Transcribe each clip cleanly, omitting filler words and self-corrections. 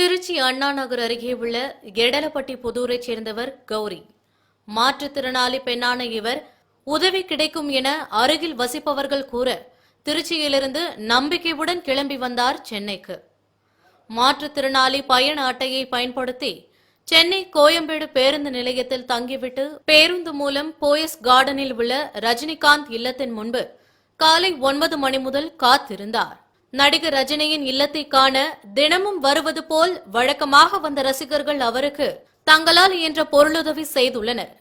திருச்சி அண்ணா நகர் அருகே உள்ள எடலப்பட்டி புதூரைச் சேர்ந்தவர் கௌரி. மாற்றுத்திறனாளி பெண்ணான இவர் உதவி கிடைக்கும் என அருகில் வசிப்பவர்கள் கூற திருச்சியிலிருந்து நம்பிக்கையுடன் கிளம்பி வந்தார் சென்னைக்கு. மாற்றுத்திறனாளி பயண அட்டையை பயன்படுத்தி சென்னை கோயம்பேடு பேருந்து நிலையத்தில் தங்கிவிட்டு பேருந்து மூலம் போயஸ் கார்டனில் உள்ள ரஜினிகாந்த் இல்லத்தின் முன்பு காலை 9 மணி முதல் காத்திருந்தார். நடிகர் ரஜினியின் இல்லத்தை காண தினமும் வருவது போல் வழக்கமாக வந்த ரசிகர்கள் அவருக்கு தங்களால் இயன்ற பொருளுதவி செய்துள்ளனர்.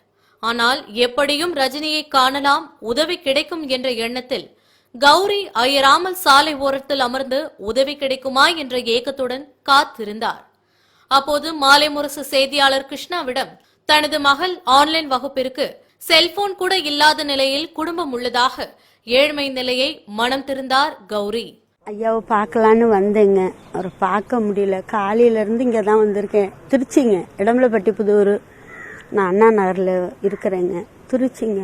ஆனால் எப்படியும் ரஜினியை காணலாம், உதவி கிடைக்கும் என்ற எண்ணத்தில் கௌரி அயராமல் சாலை ஓரத்தில் அமர்ந்து உதவி கிடைக்குமா என்ற ஏக்கத்துடன் காத்திருந்தார். அப்போது மாலை முரசு செய்தியாளர் கிருஷ்ணாவிடம் தனது மகள் ஆன்லைன் வகுப்பிற்கு செல்போன் கூட இல்லாத நிலையில் குடும்பம் உள்ளதாக ஏழ்மை நிலையை மனம் திருந்தார் கௌரி. ஐயாவை பார்க்கலான்னு வந்தேங்க. அவரை பார்க்க முடியல. காலையிலேருந்து இங்கே தான் வந்திருக்கேன். திருச்சிங்க, இடம்பலப்பட்டி புதூர். நான் அண்ணா நகரில் இருக்கிறேங்க, திருச்சிங்க.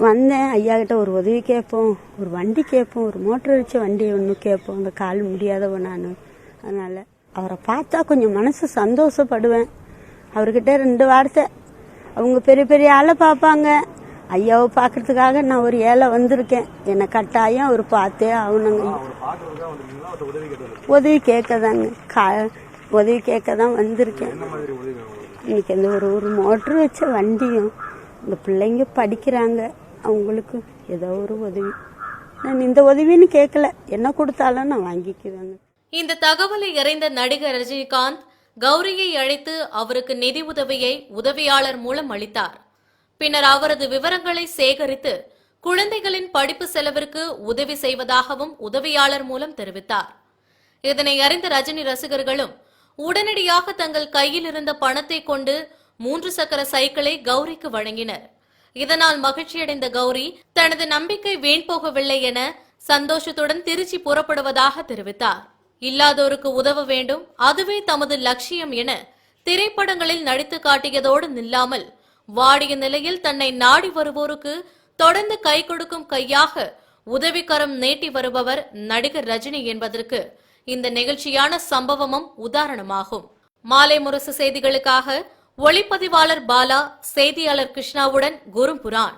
வந்தேன், ஐயா கிட்ட ஒரு உதவி கேட்போம், ஒரு வண்டி கேட்போம், ஒரு மோட்டர் வச்ச வண்டி ஒன்று கேட்போம். அந்த கால் முடியாதவன் நான். அதனால் அவரை பார்த்தா கொஞ்சம் மனசு சந்தோஷப்படுவேன். அவர்கிட்ட 2 வார்த்தை. அவங்க பெரிய பெரிய ஆளை பார்ப்பாங்க. ஐயாவை பார்க்கறதுக்காக நான் ஒரு ஏழை வந்திருக்கேன். என்னை கட்டாயம் அவர் பார்த்தே ஆகணுங்க. உதவி கேட்கதாங்க, உதவி கேட்க தான் வந்திருக்கேன். இன்னைக்கு அந்த ஒரு மோட்டர் வச்ச வண்டியும், இந்த பிள்ளைங்க படிக்கிறாங்க, அவங்களுக்கு ஏதோ ஒரு உதவி. நான் இந்த உதவின்னு கேட்கல, என்ன கொடுத்தாலும் நான் வாங்கிக்குவேங்க. இந்த தகவலை அறிந்த நடிகர் ரஜினிகாந்த் கௌரியை அழைத்து அவருக்கு நிதி உதவியை உதவியாளர் மூலம் அளித்தார். பின்னர் அவரது விவரங்களை சேகரித்து குழந்தைகளின் படிப்பு செலவிற்கு உதவி செய்வதாகவும் உதவியாளர் மூலம் தெரிவித்தார். இதனை அறிந்த ரஜினி ரசிகர்களும் உடனடியாக தங்கள் கையில் இருந்த பணத்தை கொண்டு 3 சக்கர சைக்கிளை கௌரிக்கு வழங்கினர். இதனால் மகிழ்ச்சியடைந்த கௌரி தனது நம்பிக்கை வீண் போகவில்லை என சந்தோஷத்துடன் திருச்சி புறப்படுவதாக தெரிவித்தார். இல்லாதோருக்கு உதவ வேண்டும், அதுவே தமது லட்சியம் என திரைப்படங்களில் நடித்து காட்டியதோடு நில்லாமல் வாடிய நிலையில் தன்னை நாடி வருவோருக்கு தொடர்ந்து கை கொடுக்கும் கையாக உதவிக்கரம் நீட்டி வருபவர் நடிகர் ரஜினி என்பதற்கு இந்த நிகழ்ச்சியான சம்பவமும் உதாரணமாகும். மாலை முரசு செய்திகளுக்காக ஒளிப்பதிவாளர் பாலா, செய்தியாளர் கிருஷ்ணாவுடன் குருபுரான்.